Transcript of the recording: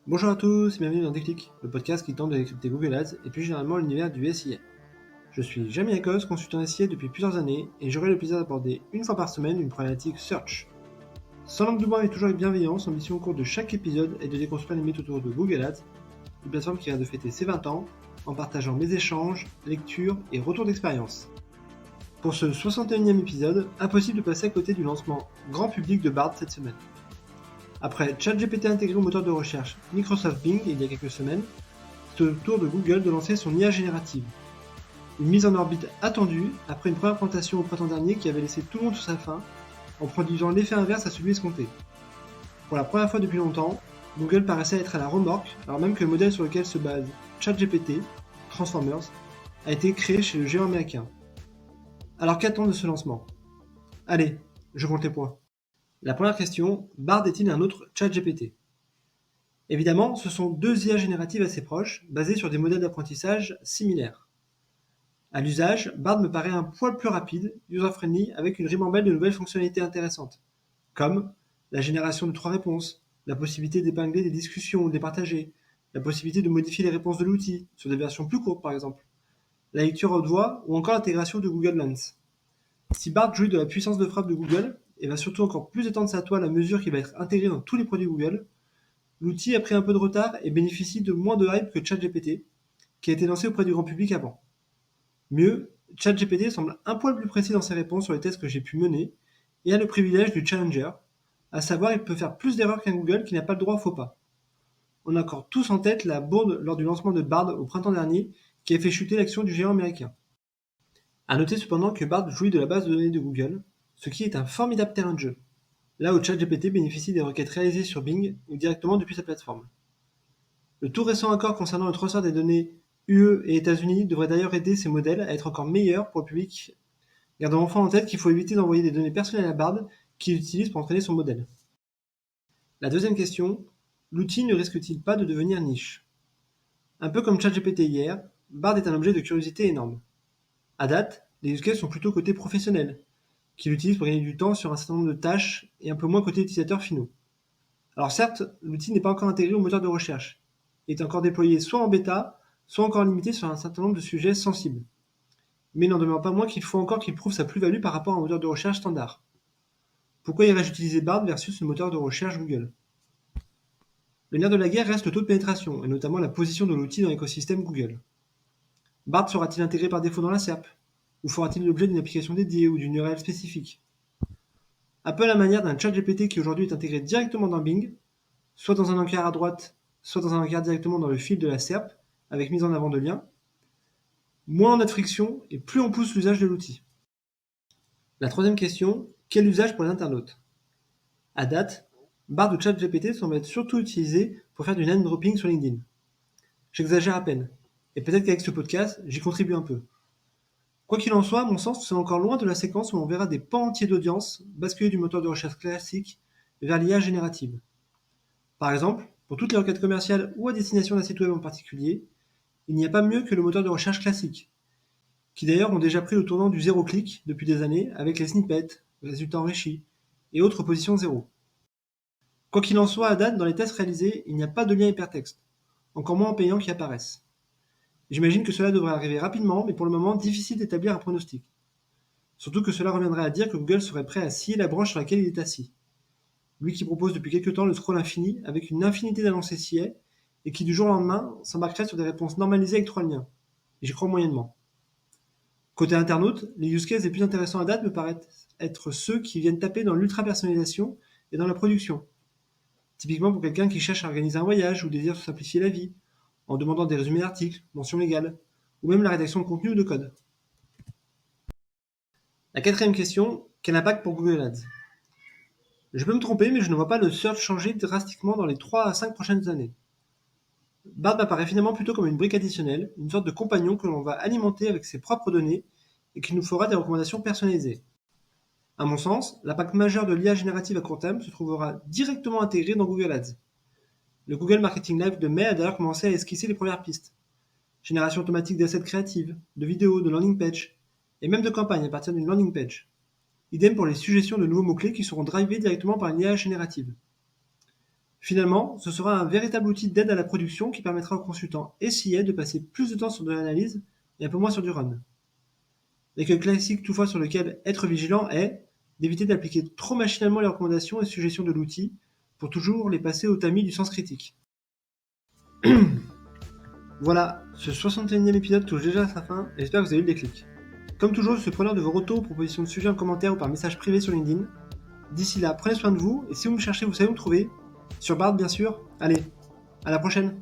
Bonjour à tous et bienvenue dans Déclic, le podcast qui tente de décrypter Google Ads et plus généralement l'univers du SIA. Je suis Jamie Akos, consultant SIA depuis plusieurs années et j'aurai le plaisir d'aborder une fois par semaine une problématique search. Sans langue de bois et toujours avec bienveillance, l'ambition au cours de chaque épisode est de déconstruire les mythes autour de Google Ads, une plateforme qui vient de fêter ses 20 ans en partageant mes échanges, lectures et retours d'expérience. Pour ce 61e épisode, impossible de passer à côté du lancement grand public de Bard cette semaine. Après ChatGPT intégré au moteur de recherche Microsoft Bing il y a quelques semaines, c'est au tour de Google de lancer son IA générative. Une mise en orbite attendue après une première présentation au printemps dernier qui avait laissé tout le monde sur sa faim en produisant l'effet inverse à celui escompté. Pour la première fois depuis longtemps, Google paraissait être à la remorque alors même que le modèle sur lequel se base ChatGPT, Transformers, a été créé chez le géant américain. Alors qu'attend de ce lancement ? Allez, je compte les points. La première question, Bard est-il un autre ChatGPT ? Évidemment, ce sont deux IA génératives assez proches, basées sur des modèles d'apprentissage similaires. À l'usage, Bard me paraît un poil plus rapide, user-friendly, avec une ribambelle de nouvelles fonctionnalités intéressantes, comme la génération de 3 réponses, la possibilité d'épingler des discussions ou de les partager, la possibilité de modifier les réponses de l'outil, sur des versions plus courtes par exemple, la lecture haute voix ou encore l'intégration de Google Lens. Si Bard jouit de la puissance de frappe de Google, et va surtout encore plus étendre sa toile à mesure qu'il va être intégré dans tous les produits Google, l'outil a pris un peu de retard et bénéficie de moins de hype que ChatGPT, qui a été lancé auprès du grand public avant. Mieux, ChatGPT semble un poil plus précis dans ses réponses sur les tests que j'ai pu mener et a le privilège du challenger, à savoir il peut faire plus d'erreurs qu'un Google qui n'a pas le droit au faux pas. On a encore tous en tête la bourde lors du lancement de Bard au printemps dernier qui a fait chuter l'action du géant américain. A noter cependant que Bard jouit de la base de données de Google, ce qui est un formidable terrain de jeu, là où ChatGPT bénéficie des requêtes réalisées sur Bing ou directement depuis sa plateforme. Le tout récent accord concernant le transfert des données UE et États-Unis devrait d'ailleurs aider ces modèles à être encore meilleurs pour le public, gardant enfin en tête qu'il faut éviter d'envoyer des données personnelles à Bard qu'il utilise pour entraîner son modèle. La deuxième question, l'outil ne risque-t-il pas de devenir niche ? Un peu comme ChatGPT hier, Bard est un objet de curiosité énorme. À date, les use cases sont plutôt côté professionnel, qui l'utilisent pour gagner du temps sur un certain nombre de tâches et un peu moins côté utilisateurs finaux. Alors certes, l'outil n'est pas encore intégré au moteur de recherche. Il est encore déployé soit en bêta, soit encore limité sur un certain nombre de sujets sensibles. Mais il n'en demeure pas moins qu'il faut encore qu'il prouve sa plus-value par rapport à un moteur de recherche standard. Pourquoi irais-je utiliser Bard versus le moteur de recherche Google ? Le nerf de la guerre reste le taux de pénétration, et notamment la position de l'outil dans l'écosystème Google. Bard sera-t-il intégré par défaut dans la SERP ? Ou fera-t-il l'objet d'une application dédiée ou d'une URL spécifique ? Un peu à la manière d'un ChatGPT qui aujourd'hui est intégré directement dans Bing, soit dans un encart à droite, soit dans un encart directement dans le fil de la SERP, avec mise en avant de liens, moins on a de friction et plus on pousse l'usage de l'outil. La troisième question, quel usage pour les internautes ? À date, Bard ou ChatGPT semble être surtout utilisé pour faire du name dropping sur LinkedIn. J'exagère à peine, et peut-être qu'avec ce podcast, j'y contribue un peu. Quoi qu'il en soit, à mon sens, c'est encore loin de la séquence où on verra des pans entiers d'audience basculer du moteur de recherche classique vers l'IA générative. Par exemple, pour toutes les requêtes commerciales ou à destination d'un site web en particulier, il n'y a pas mieux que le moteur de recherche classique, qui d'ailleurs ont déjà pris le tournant du zéro-clic depuis des années avec les snippets, résultats enrichis et autres positions zéro. Quoi qu'il en soit, à date, dans les tests réalisés, il n'y a pas de lien hypertexte, encore moins en payant qui apparaissent. J'imagine que cela devrait arriver rapidement, mais pour le moment, difficile d'établir un pronostic. Surtout que cela reviendrait à dire que Google serait prêt à scier la branche sur laquelle il est assis. Lui qui propose depuis quelque temps le scroll infini avec une infinité d'annonces SIA et qui du jour au lendemain s'embarquerait sur des réponses normalisées avec 3 liens. Et j'y crois moyennement. Côté internaute, les use cases les plus intéressants à date me paraissent être ceux qui viennent taper dans l'ultra-personnalisation et dans la production. Typiquement pour quelqu'un qui cherche à organiser un voyage ou désire se simplifier la vie, en demandant des résumés d'articles, mentions légales, ou même la rédaction de contenu ou de code. La quatrième question, quel impact pour Google Ads ? Je peux me tromper, mais je ne vois pas le search changer drastiquement dans les 3 à 5 prochaines années. Bard m'apparaît finalement plutôt comme une brique additionnelle, une sorte de compagnon que l'on va alimenter avec ses propres données et qui nous fera des recommandations personnalisées. À mon sens, l'impact majeur de l'IA générative à court terme se trouvera directement intégré dans Google Ads. Le Google Marketing Live de mai a d'ailleurs commencé à esquisser les premières pistes. Génération automatique d'assets créatives, de vidéos, de landing page, et même de campagnes à partir d'une landing page. Idem pour les suggestions de nouveaux mots-clés qui seront drivés directement par une IA générative. Finalement, ce sera un véritable outil d'aide à la production qui permettra aux consultants SIA de passer plus de temps sur de l'analyse et un peu moins sur du run. L'écueil classique toutefois sur lequel être vigilant est d'éviter d'appliquer trop machinalement les recommandations et suggestions de l'outil pour toujours les passer au tamis du sens critique. Voilà, ce 61e épisode touche déjà à sa fin et j'espère que vous avez eu le déclic. Comme toujours, je suis preneur de vos retours, propositions de sujets en commentaire ou par message privé sur LinkedIn. D'ici là, prenez soin de vous et si vous me cherchez, vous savez où me trouver. Sur Bard bien sûr. Allez, à la prochaine.